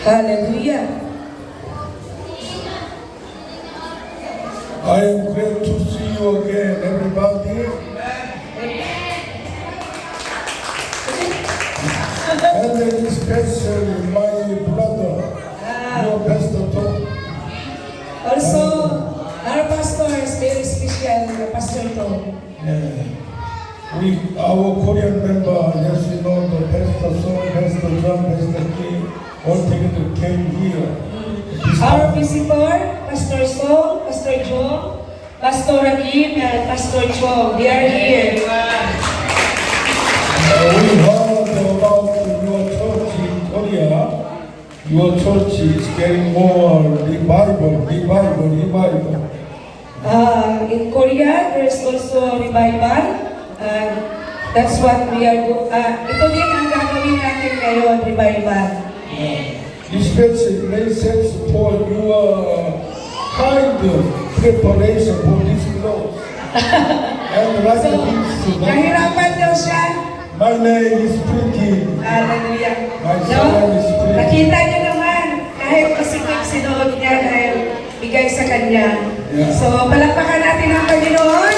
Hallelujah. I am glad to see you again, everybody. And especially my brother, your pastor Tom. Also, our pastor is very special, Pastor Tom. Our Korean member, yes, you know, the Pastor Song, Pastor John, Pastor Kim, all together came here. Our visitor, Pastor Song, Pastor John, Pastor Kim, and Pastor Chong, they are here. We heard about your church in Korea. Your church is getting more revival. In Korea, there is also revival. That's what we are doing. Ito din ang gagawin natin ngayon, revival. Especially message for your kind of preparation for this clothes. And like So, this, nahirapan daw siya. my name is Pretty. Hallelujah. My son is Pretty. Nakita niyo naman, kahit masikip sinuot niya dahil bigay sa kanya. Yeah. So, palakpakan natin ang Panginoon.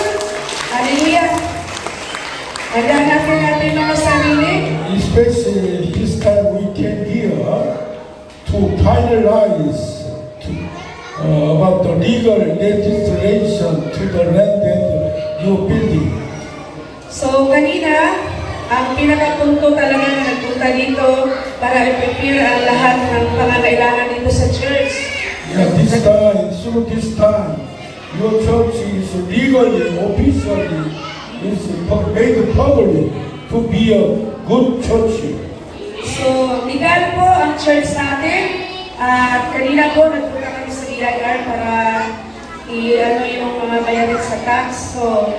Hallelujah. Handa natin mga sarili. Especially this time we came here to finalize about the legal legislation to the land and new building. So, kanina, ang pinakapunto talaga na nagpunta dito para i-prepare ang lahat ng pangangailangan dito sa church. Yeah, through this time, your church is legally, officially, is made public to be a good church. So, legal po ang church natin. At kanina po, nagpunta kami sa DIR para i-ano yung mga bayarin sa tax. So,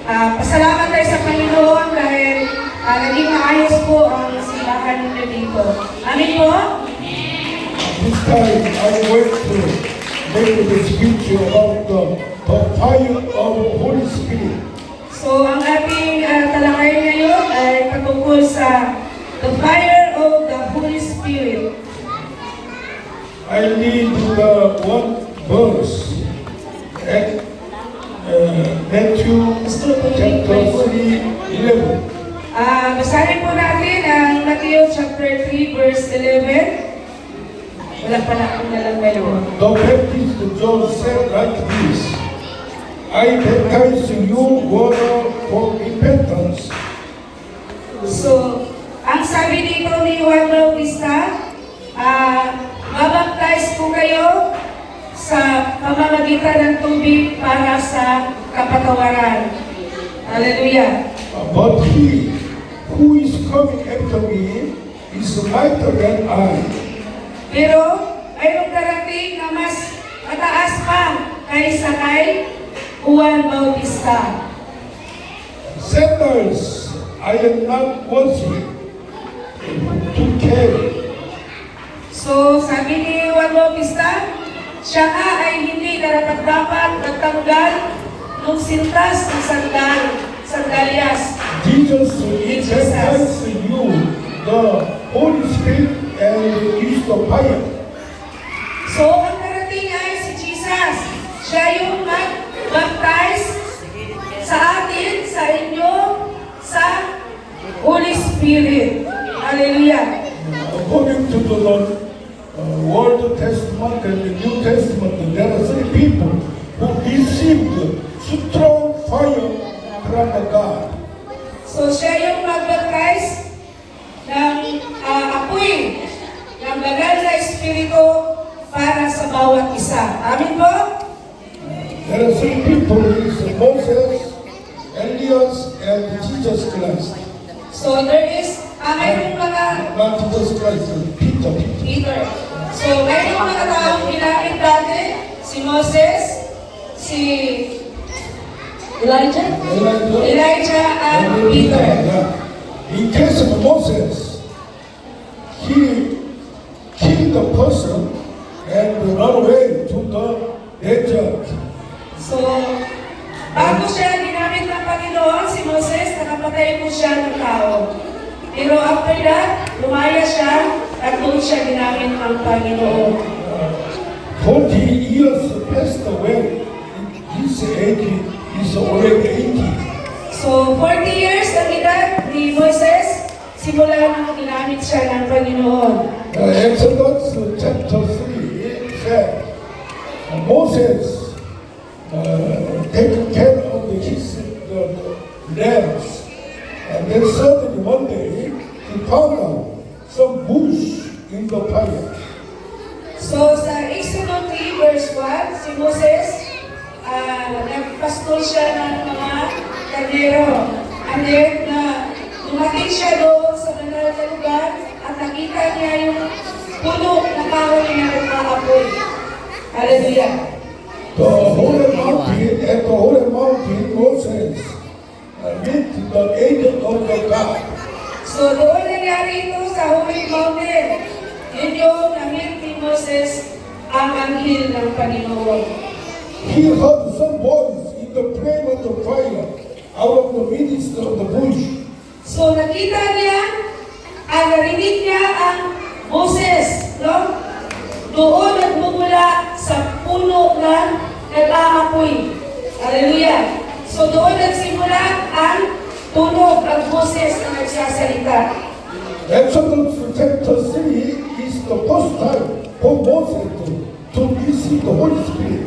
pasalamat tayo sa Panginoon dahil naging maayos po ang simbahan ninyo dito. Amin po? This time I went to make the speech about the fire of Holy Spirit. So, ang ating talakayan ngayon ay patungkol sa the fire of the Holy Spirit. I read the one verse at Matthew chapter 3:11. Basahin po natin ang Matthew chapter 3 verse 11. Wala pala akong nalang ngayon. The Baptist John said like this, I baptize you water for repentance. So, ang sabi dito ni Juan Bautista, mabaptize po kayo sa pamamagitan ng tubig para sa kapatawaran. Hallelujah. But he who is coming after me is mightier than I. Pero, mayroong darating na mas mataas pa kaysa kay Juan Bautista. Sandals I am not worthy to carry. So, sabi ni Juan Bautista, siya nga ay hindi karapat-dapat nagtanggal ng sintas ng sandalyas. Jesus baptizes you the Holy Spirit and use the fire. So, ang darating ay si Jesus. Siya yung mag-baptize sa atin, sa inyo, sa Holy Spirit. Hallelujah. According to the Old Testament and the New Testament, there are three people who received strong fire from God. So, siya yung mag-baptize ng apoy ng banal na Espiritu para sa bawat isa. Amin po? There are three people, Moses, Elias, and Jesus Christ. So, there is, mayroong mga Not Jesus Christ, Peter. Peter. So, mayroong mga taong ginamit dati, si Moses, si Elijah and Peter. In case of Moses, he killed the person and ran away to the desert. So, bago siya ginamit ginamit ng Panginoon si Moses, nakapatay po siya ng tao. Pero after that, lumaya siya at doon siya ginamit ng Panginoon. 40 years passed away. His age is already 80. So, 40 years ang edad ni Moses, simula nang ginamit siya ng Panginoon. Exodus chapter 3 said, Moses taking care of his lambs. And then suddenly one day, he found out some bush in the fire. So, sa Exodus 3 verse 1, si Moses, nagpastol siya ng mga kardero. And then, dumating siya doon sa banal na lugar at nakita niya yung puno na kahoy na nagkaapoy. Hallelujah. The holy mountain, at the holy mountain, Moses meet the angel of the God. So, doon nangyari ito sa Holy Mountain. Yun yung na-meet ni Moses ang anghel ng Panginoon. He heard some voice in the flame of the fire out of the midst of the bush. So, nakita niya, narinig niya ang Moses, no? Doon nagmumula sa puno na nag-aapoy. Hallelujah. So, doon nagsimula ang tunog ng Moses na nagsasalita. Exodus chapter 3 is the first time for Moses to receive the Holy Spirit.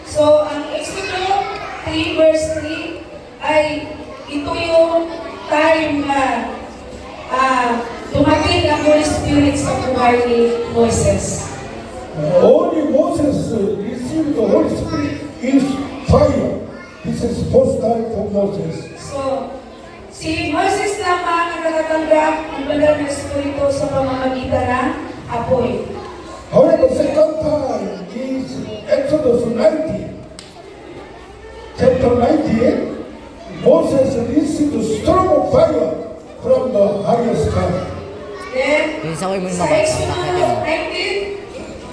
So, ang Exodus 3 verse 3 ay ito yung time na dumating ang Holy Spirit sa buhay ni Moses. Only Moses received the Holy Spirit is fire. This is first time for Moses. So, si Moses lamang ang nakatanggap ng banal na Espiritu sa pamamagitan ng apoy. However, second time is Exodus 19. Chapter 19, Moses received a strong fire from the highest God. Then, Pinsan ko yung sa mabasa, Exodus nakita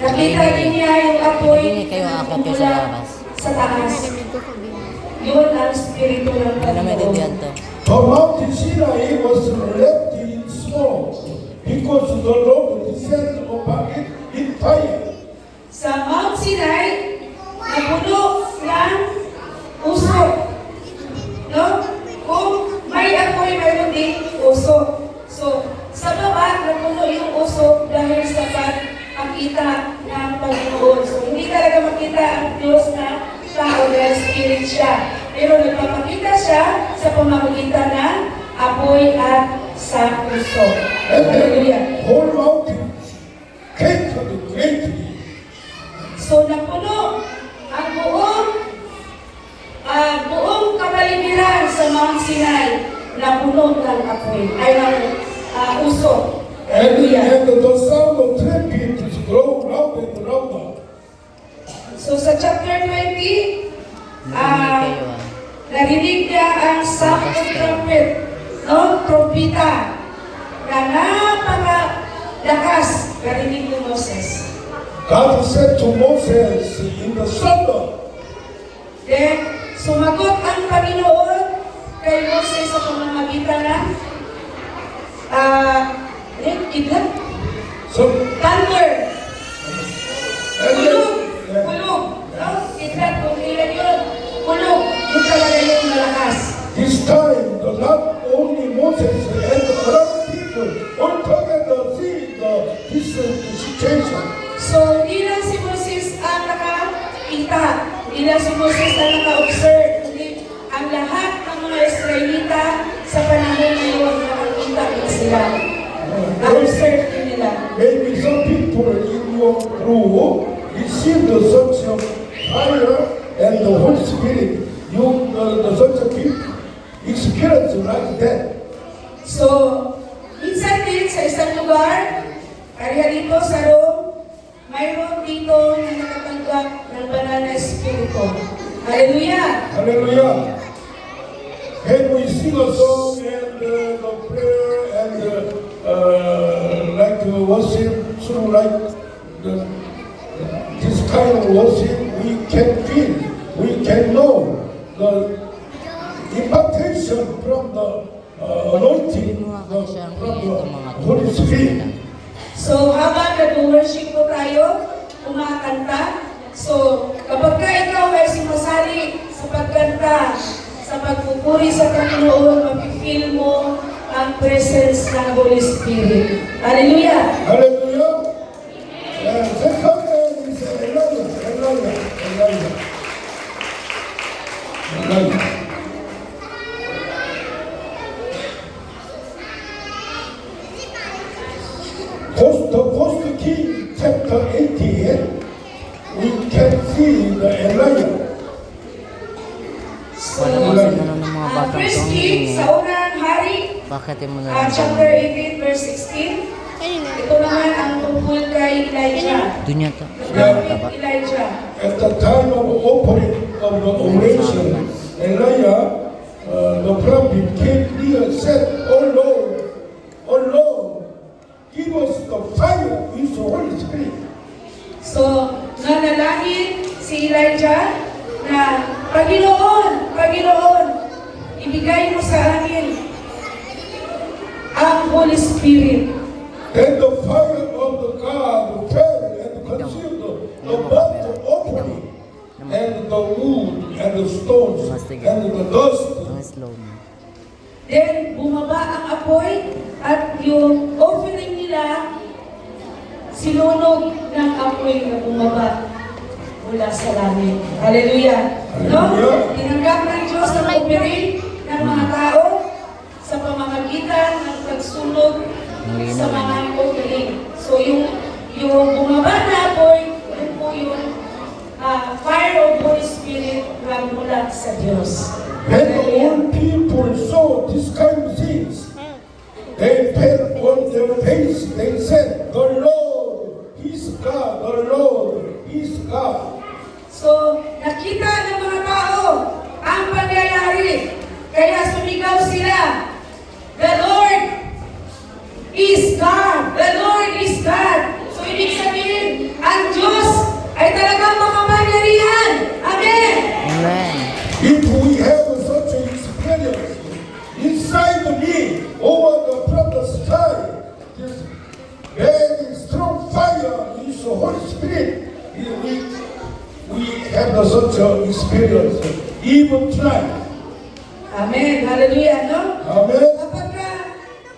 19, nakita din niya yung apoy Hindi kayo na aakyat kayo sa mula labas. sa taas. Yun ang Espiritu ng Ano may didiyan Panginoon. to? The Mount Sinai was wrapped in smoke because the Lord descended upon it in fire. Sa Mount Sinai, napuno ng usok. No? Kung may apoy, mayroon din usok. So, sa baba, napuno yung usok dahil sa pagkakita ng Panginoon. So, hindi talaga makita ang Diyos na tao dahil spirit siya. Pero nagpapakita siya sa pamamagitan ng apoy at sa usok. And then Hallelujah. the whole mountain came to the greatly. So napuno ang buong kapaligiran sa Mount Sinai, napuno ng apoy, ay ng usok. And Hallelujah. the sound of trumpet is grow louder and louder. So sa chapter 20, Narinig kayo narinig niya ang sound of trumpet, no? Trompeta, na napakalakas, narinig ni Moses. God said to Moses in the thunder, Then, sumagot ang Panginoon kay Moses sa pamamagitan ng kidlat, so, thunder, and kulog, then, kulog, no? Kidlat, kung ilan yun, kulog, yun talaga yung malakas. this time, not only Moses and the other people all together see this situation. So, hindi lang si Moses ang nakakita, hindi lang si Moses ang naka-observe, kundi ang lahat ng mga Israelita sa panahon na yun, nakakita din sila. Na-observe din nila. Maybe some people in your group receive the such of fire and the Holy Spirit. The such of people experience like that. So, minsan din sa isang lugar, kaya dito sa Rome, mayroon dito na nakatanggap ng banal na Espiritu. Hallelujah! Hallelujah. When we sing a song and the prayer and like worship, through like this kind of worship, we can feel, we can know the kasi siyang from itong mga the Holy Spirit. So, habang nag-worship po tayo, kumakanta, so, kapag ka ikaw ay sumasali sa pagkanta, sa pagpupuri sa Panginoon, mapifeel mo ang presence ng Holy Spirit. Hallelujah! Hallelujah. And second name is Elijah. First King chapter 18, we can see the Elijah. So, Wala na ng mga batang First tong King, sa unang hari, bakit mo na chapter 18, verse 16, ito naman ang tungkol kay Elijah. Dunya to. Prophet Elijah. At the time of offering of the oration, Elijah, the prophet, came near and said, O Lord, give us the fire with the Holy Spirit. So, nanalangin si Elijah na, Panginoon, ibigay mo sa amin ang Holy Spirit. Then the fire of the God fell and consumed the burnt offering, and the wood, and the stones, and the dust. Ang slow mo. Then, bumaba ang apoy at yung offering nila, sinunog ng apoy na bumaba mula sa langit. Hallelujah! No? Tinanggap ng Diyos ang offering ng mga tao sa pamamagitan ng pagsunog sa mga offering. So, yung bumaba na apoy, yun po yung fire of Holy Spirit na mula sa Diyos. When all people saw this kind of things, they fell on their face. They said, "The Lord is God. The Lord is God." So, nakita ng mga tao ang pangyayari. Kaya sumigaw sila, "The Lord is God! The Lord is God!" So, ibig sabihin, ang Diyos ay talagang makapangyarihan. Amen! Amen. If we have such an experience inside me, over from the sky, this very strong fire is the Holy Spirit. We have such an experience even tonight. Amen! Hallelujah! No? Amen. Kapag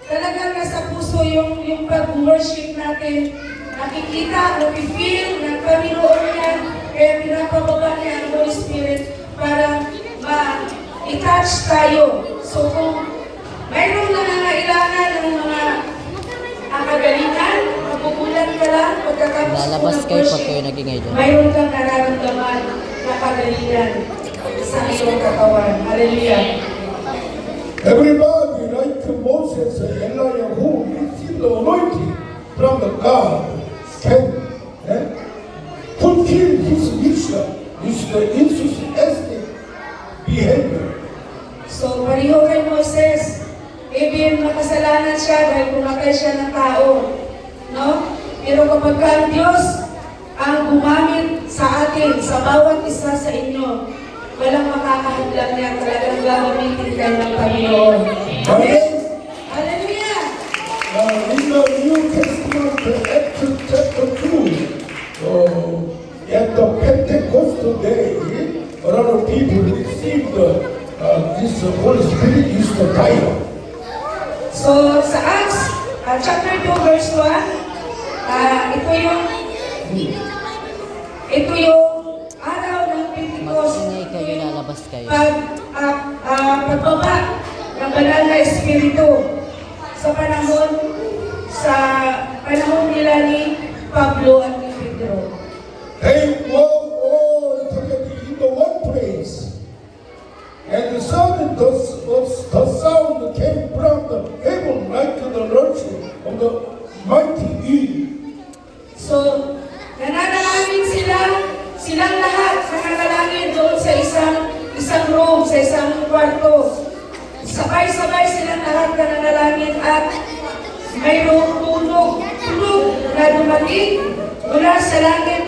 talagang nasa puso yung pag-worship natin, nakikita, napifeel ng Panginoon niya, kaya pinapababa niya ang Holy Spirit para ma-touch tayo. So kung mayroong nangangailangan ng mga kagalingan, mapupulan ka lang, pagkatapos Lalabas kayo pag kayo nagingay dyan. mayroon kang nararamdaman na kagalingan sa iyong katawan. Hallelujah! Everybody, like Moses and Elijah, who received the anointing from the God, can fulfill his mission, is the enthusiastic behavior. So, pareho kay Moses, even makasalanan siya dahil pumatay siya ng tao. No? Pero kapag ang Diyos ang gumamit sa atin, sa bawat isa sa inyo, walang makakahadlang niya, talagang gagamitin kayo ng Panginoon. Amen? Hallelujah! In the New Testament, Acts chapter 2, at the Pentecostal day, a lot of people received this Holy Spirit is the fire. So, sa Acts, chapter 2, verse 1, ito yung araw ng Pentecost. Mag-ingay kayo, lalabas kayo. Pagbaba ng banal na Espiritu sa panahon nila ni Pablo at ni Pedro. They were all together in the one place. And the sound came from the heaven like the rushing of the mighty wind. So, nananalangin silang lahat nananalangin doon sa isang room, sa isang kwarto. Sabay-sabay silang lahat nananalangin at mayroong tunog na dumating mula sa langit.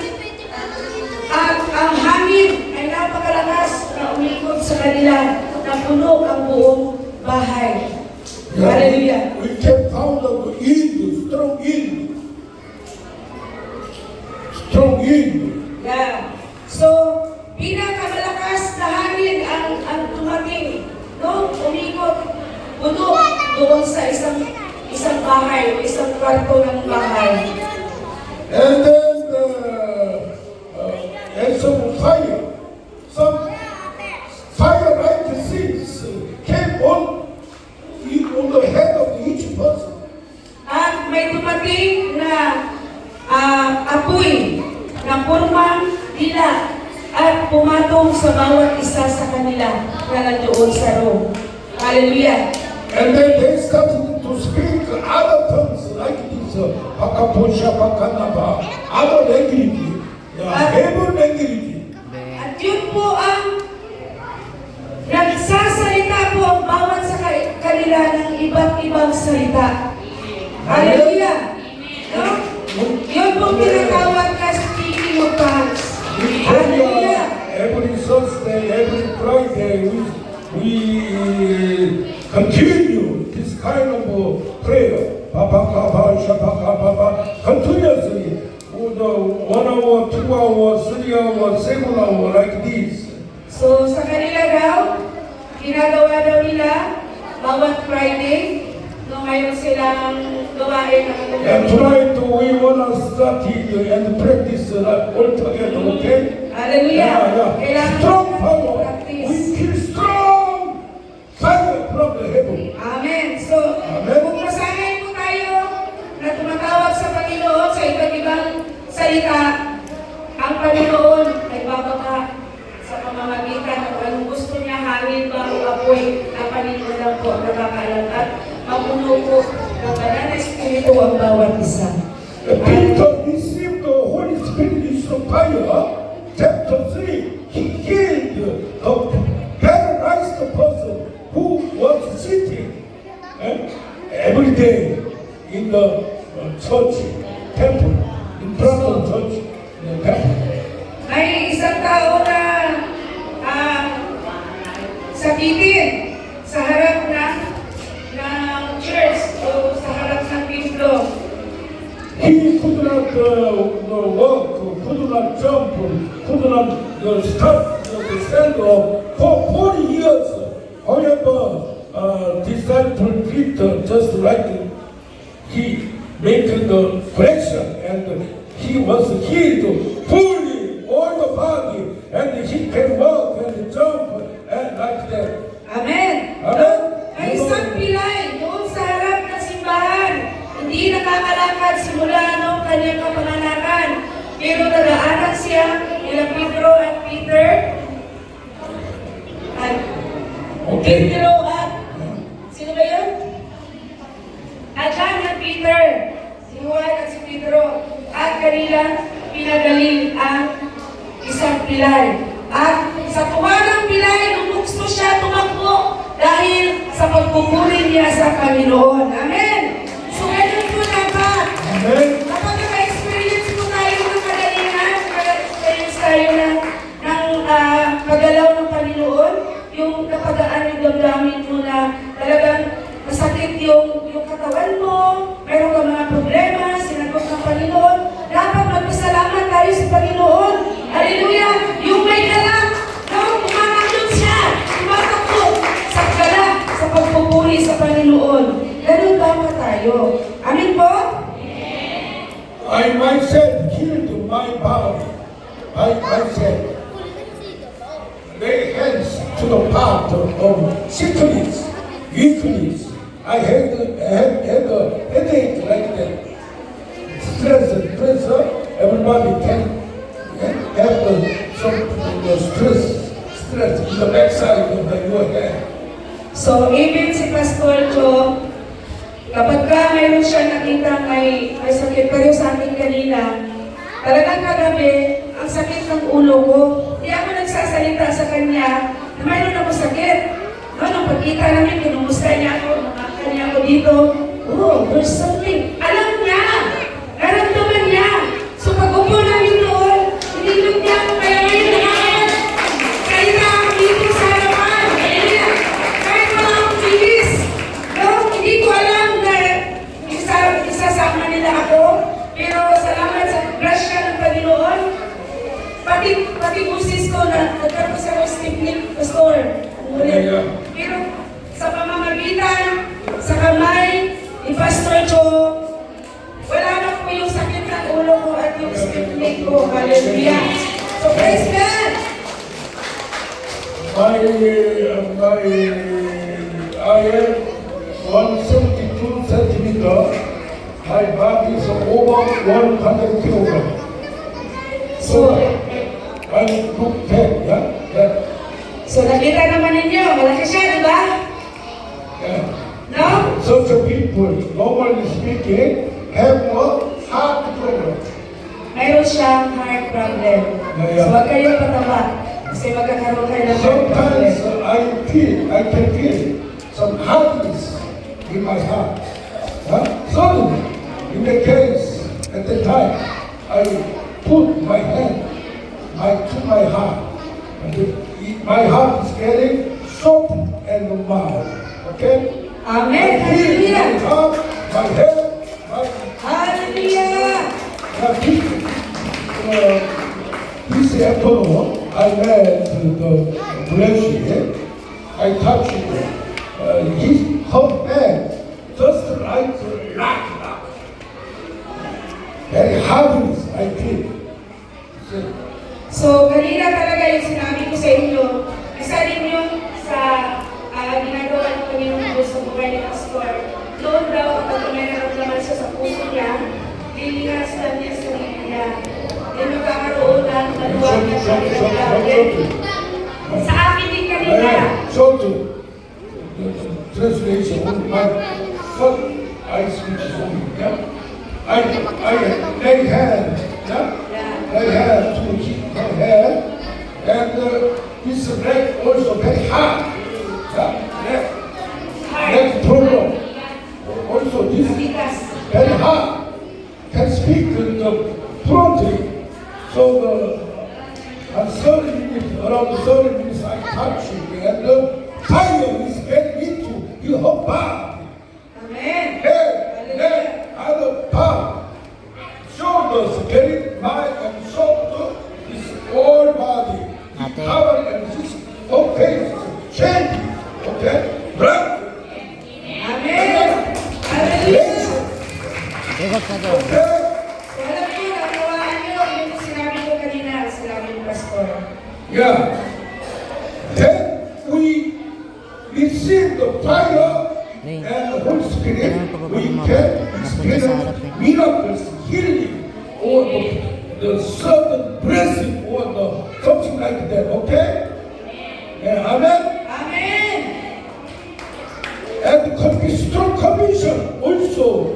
At ang hangin ay napakalakas na umikot sa kanila na puno ang buong bahay. Hallelujah. We can found the yield, strong yield. Strong yield. Yeah. So, pinakamalakas na hangin ang tumating, no? Umikot, puno doon sa isang bahay, o isang kwarto ng bahay. And then and some fire like seeds came on the head of each person. At may dumating na apoy na purmang dila at pumatong sa bawat isa sa kanila na nandoon sa room. Hallelujah. And then they started to speak other tongues like this, Pakaposha, Pakanaba, other language, Hebrew language. At yun po ang nagsasalita po ang bawat sa kanila ng iba't ibang salita. Hallelujah! No? Yun po tinatawag na speaking of tongues. Hallelujah! Every Thursday, every Friday, we continue this kind of prayer. Continuously. 1 hour, 2 hours, 3 hours, 7 hours, like this. So sa kanila daw, ginagawa daw nila bawat Friday, no, mayroon silang gawain ng And tonight we want to start it and practice all together, okay? Hallelujah! Kailangan Strong natin power. practice. We feel strong fire from the heaven. Amen. So, Amen. kung masanay po tayo na tumatawag sa Panginoon sa iba't ibang salita, ang Panginoon ay bababa sa pamamagitan ng anong gusto niya, hangin ba o apoy, ang Panginoon lang po ang nakakaalam at mapuno po ng banal na Espiritu ang bawat isa. Peter received the Holy Spirit is so fire. Chapter 3, he healed a paralyzed person who was sitting every day in the church, temple, in front of church, in the temple. May isang tao na sakitin sa harap ng church o sa harap ng templo. He could not walk, could not jump, could not stand up for 40 years. However, disciple Peter just like he made the correction and he was healed fully, all the body, and he can walk and jump and like that. Amen. Amen. May isang pilay doon sa harap ng simbahan. Hindi nakakalakad simula noong kanyang kapanganakan. Pero nadaanan siya nila Pedro at Peter. Okay. Pedro at sino ba yun? At John at Peter. Si Juan at si Pedro. At kanila pinagaling ang isang pilay. At sa tuwa ng pilay, lumukso siya tumakbo dahil sa pagpupuri niya sa Panginoon. Amen. So, ganun po dapat. Amen. Kapag naka-experience po tayo ng kagalingan, naka-experience tayo ng pagalaw ng Panginoon, yung napagaan yung damdamin mo na talagang masakit yung katawan mo, mayroon ka mga problema, sinagot ng Panginoon, dapat magpasalamat tayo sa Panginoon. Hallelujah! Yung may galak, umakyat siya, tumatakbo sa galak, sa pagpupuri sa Panginoon. Ganun dapat tayo. Amin po? I myself healed my body. I myself lay hands to the part of sickness, weakness. I had a headache like that. Stress and pressure. Everybody can have some stress in the backside of your head. So, even si Pastor Jo, kapag mayroon siya nakita may sakit, pero sa akin kanina, talagang kagabi, ang sakit ng ulo ko. Hindi ako nagsasalita sa kanya na mayroon ako sakit. No, nung pagkita namin, kinumusta niya ako, nakaka niya ako dito. Oh, there's something. Alam niya! Naramdaman niya! So pag upo namin doon, hinilog niya ako kaya ngayon naman. Salita ako dito sa harapan. Kahit wala akong bilis. No, hindi ni Pastor Joe, wala na po yung sakit ng ulo ko at yung stiff neck ko. Hallelujah. So praise God. I am 172 centimeter. My body is over 100 kilogram. So I look fat, yeah? So nakita naman ninyo, malaki siya, di ba? Yeah. No? Such a people, normally speaking, have a heart problem. Mayroon siyang heart problem. Yeah. So huwag kayong pataba. Kasi magkakaroon kayo ng heart problem. Sometimes I can feel some hardness in my heart. Suddenly, in the case, at the time, I put my hand to my heart. And my heart is getting soft and mild. Okay? Amen. I feel my Hallelujah. heart, my head, my Hallelujah. this afternoon, I met the Blanchie. I touched her hand, just like rock. Very hardness, I feel. So, kanina talaga yung sinabi ko sa inyo, isa rin yung sa ginagawa ng Panginoon Diyos sa buhay ni Pastor. Noon daw, kapag may naramdaman siya sa puso niya, liligas lang niya sa sarili niya. Then magkakaroon ng maluwag na pagkakagawin. Sa akin din kanina. Short translation, my first I speak only. Yeah? I lay hand, yeah? Lay hand to keep her head, and this leg also very hard. Yeah? Leg problem. Also this Matigas. very hard. Can speak the fluently. So and 30 minutes, around 30 minutes I touch it, and the fire is getting into your whole body. Amen. Head, neck, other part, shoulders getting mild and soft, this whole body is Ate. covered and this whole face is changing. Okay? Right? Amen. Hallelujah. Ikot na doon. Okay? So, alam niyo, nagawaan niyo yung sinabi ko kanina, sinabi ni Pastor. Yeah. Then we receive the fire and the Holy Spirit. We can experience miracles, healing, or the sudden blessing, or the something like that. Okay? Yeah, amen. Amen. And the strong commission also.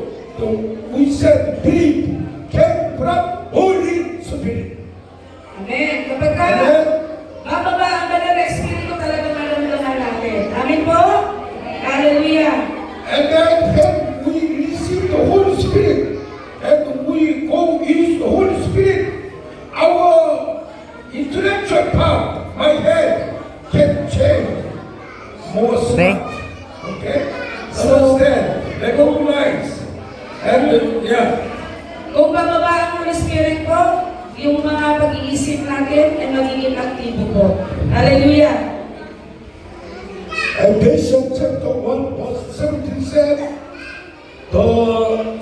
We said believe came from Holy Spirit. Amen. Kapag ka, Amen. bababa ang banal na Espiritu talaga maramdaman natin. Amen po? Hallelujah. And then when we receive the Holy Spirit and we go use the Holy Spirit, our intellectual part, my head, can change more smart. Okay? Understand, recognize, and yeah. Kung bababa ang Holy Spirit po, yung mga pag-iisip natin ay magiging aktibo po. Hallelujah. Ephesians chapter 1 verse 17 said, the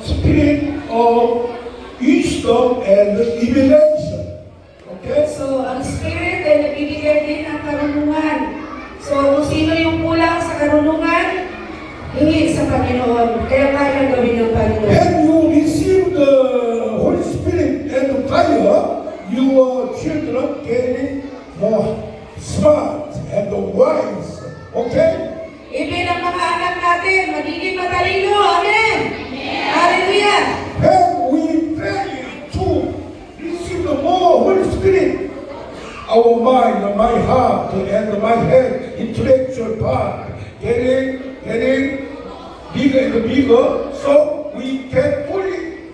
spirit of wisdom and illumination. Okay? So, ang Spirit ay nagbibigay din ng karunungan. So, kung sino yung kulang sa karunungan, hingi sa Panginoon. Kaya kaya gawin ng Panginoon. When you receive the Holy Spirit and the fire, your children getting more smart and wise. Okay? Ibig ang mga anak natin, magiging matalino. Amen! Hallelujah! When we pray to receive the more Holy Spirit, our mind, my heart, and my head, intellectual part, getting bigger and bigger, so we can fully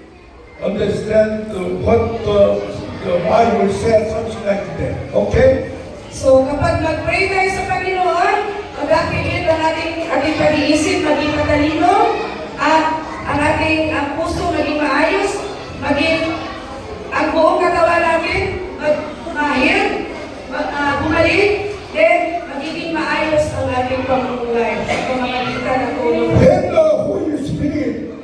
understand what the Bible says, something like that. Okay? So, kapag mag-pray tayo sa Panginoon, mag-activate ang ating pag-iisip, maging matalino, at ang ating puso maging maayos, maging ang buong katawan natin, mag-mahir, bumalik, then magiging maayos ang ating pamumuhay sa pamamagitan ng tulong. When the Holy Spirit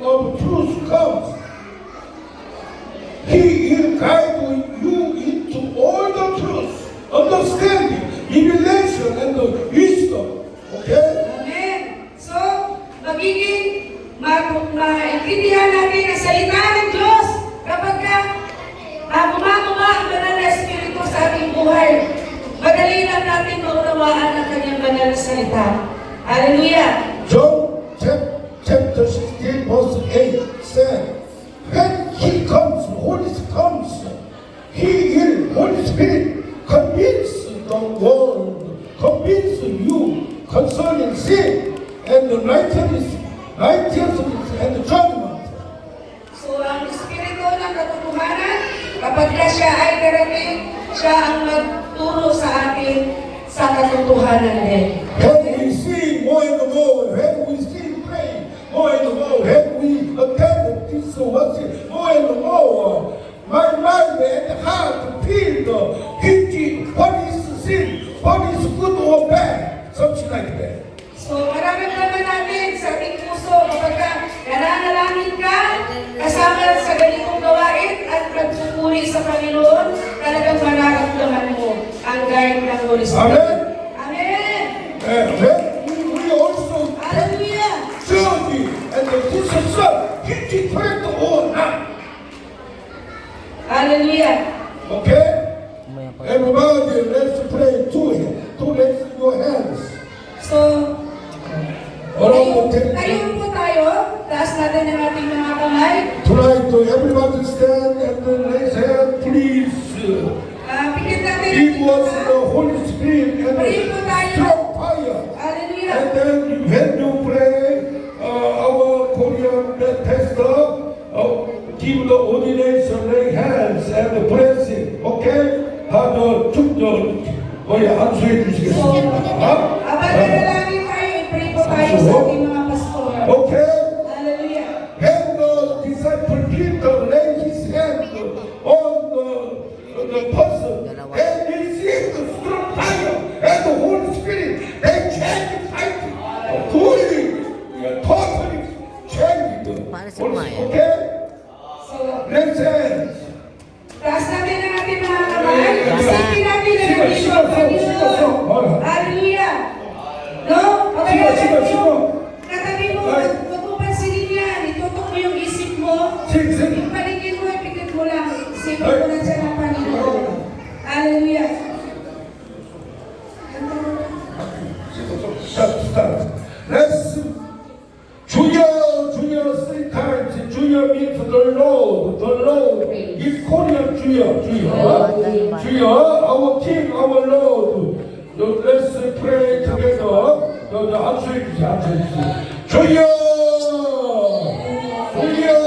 Magtindihan natin ang salita ng Diyos kapag gumagawa ang banal na Espiritu sa ating buhay. Madali lang natin maunawaan ang kanyang banal na salita. Hallelujah! John chapter 16 verse 8 said, when he comes, Holy Spirit comes, he will, Holy Spirit, convince the world, convince you concerning sin and righteousness and judgment. So, ang Espiritu ng katotohanan, kapag siya ay darating, siya ang magturo sa atin sa katotohanan din. When we see more and more, when we see pray more and more, when we attend this worship more and more, my mind and heart feel the guilty, what is sin, what is good or bad, something like that. So, mararamdaman natin sa ating puso kapag nananalangin ka, kasama sa ganitong gawain at nagpupuri sa Panginoon, talagang mararamdaman mo ang guide ng Holy Spirit. Amen. Amen! And when we also Hallelujah! journey and the Jesus son, he correct or not. Hallelujah! Okay? Umaya pa. Everybody, let's pray to him. To raise your hands. So, Around the table. tayo po tayo. Taas natin ang ating mga kamay. Tonight, everybody stand and raise hand, please. Pikit natin ang Give ating us mga. the Holy Spirit and the strong fire. Hallelujah! And then when you pray, our Korean pastor give the ordination, lay hands and blessing. Okay? 하나 축전 거의 안수해 주시겠습니다. Habang nanalangin tayo, i-pray po tayo sa ating mga pastor. Okay? Hallelujah! When the disciple Peter laid his hand on the person and received the strong fire and the Holy Spirit, they changed fighting. Totally changed. Okay? So, Let's end. taas natin ang ating mga kamay. Taas. Isipin natin na nandito ang Panginoon. Hallelujah! No? Okay, Sigo. katabi mo, huwag mo pansinin yan. Itutok mo yung isip mo. Sige. Yung paligid mo, ipikit mo lang. Isipin mo lang siya ng Panginoon. Hallelujah! Start. Let's Junior three times. Junior means the Lord. The Lord is Korean Junior. Our King, our Lord. Let's pray together. The answer is Junior. Hallelujah.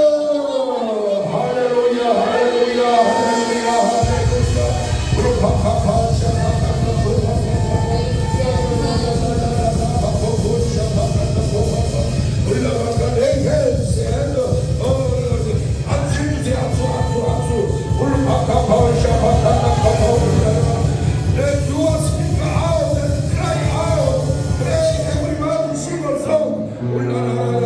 Let you speak out and cry out. Pray, everybody sing a song.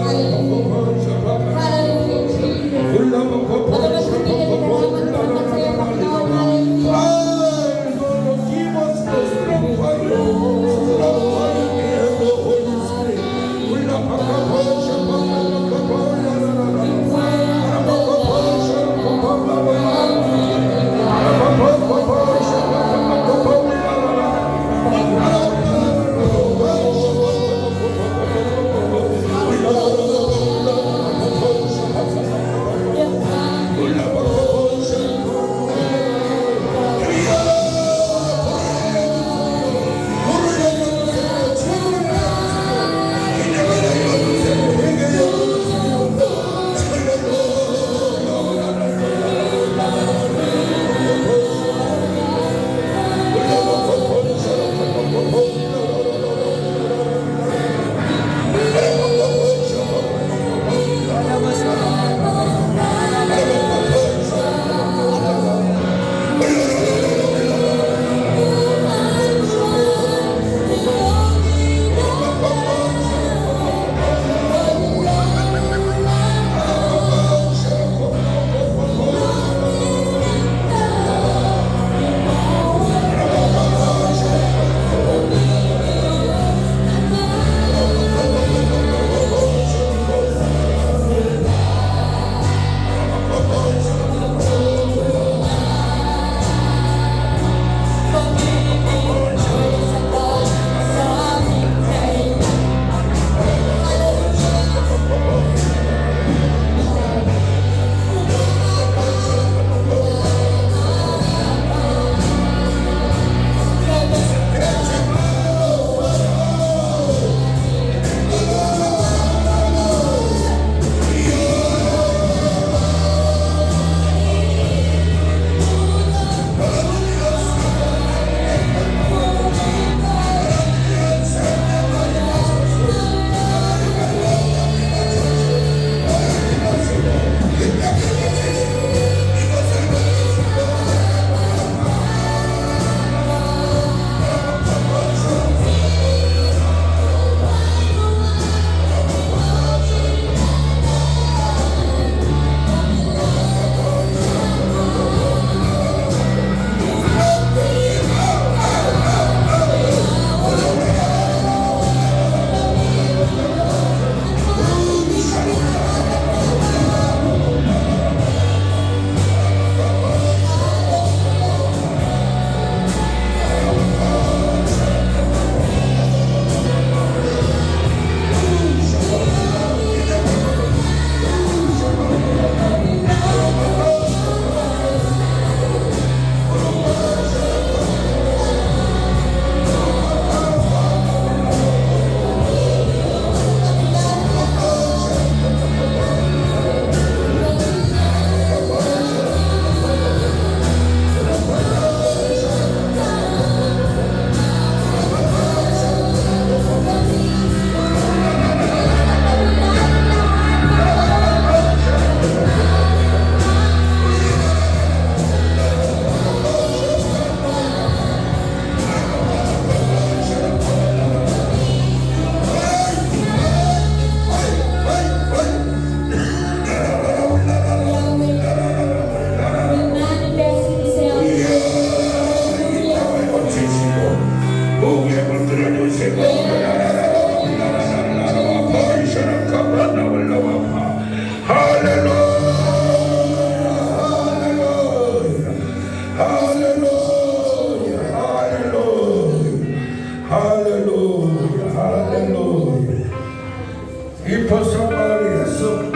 because somebody has some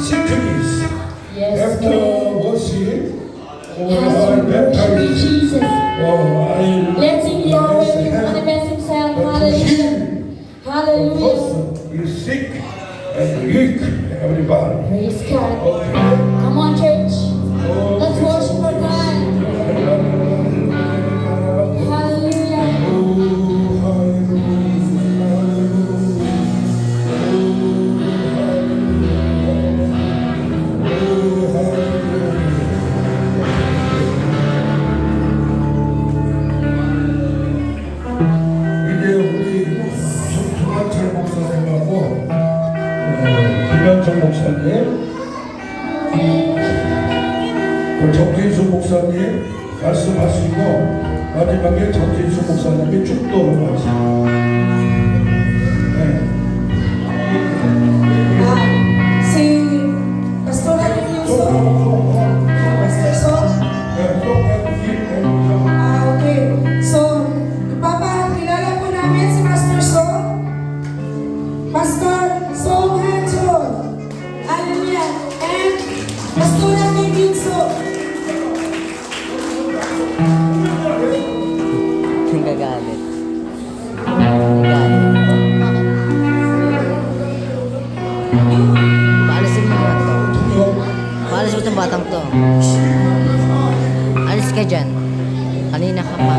sickness. Yes, After Lord. worship, or Yes, baptized, Jesus. I Let him Yahweh help manifest himself. that to Hallelujah. heal the Hallelujah. person is sick and weak, everybody. Praise God. Okay. Come on, church. Oh, Let's worship our God. Hallelujah. 이제 우리 김현철 목사님하고 김현철 목사님, 정진수 목사님 말씀하시고 마지막에 정진수 목사님이 축도를 하시고. 네. Si Pastor Alonso, Pastor Sol. Okay. So, ipapakilala po namin si Pastor Song. Pastor Song Hanson. Hallelujah. And Pastor Ate Ginso. Gagalit. Gagalit. Paalisin mo nga to. Paalis mo itong batang to. Alis ka dyan. Kanina ka pa.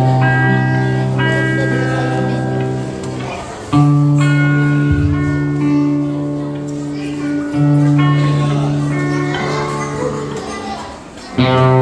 Hallelujah.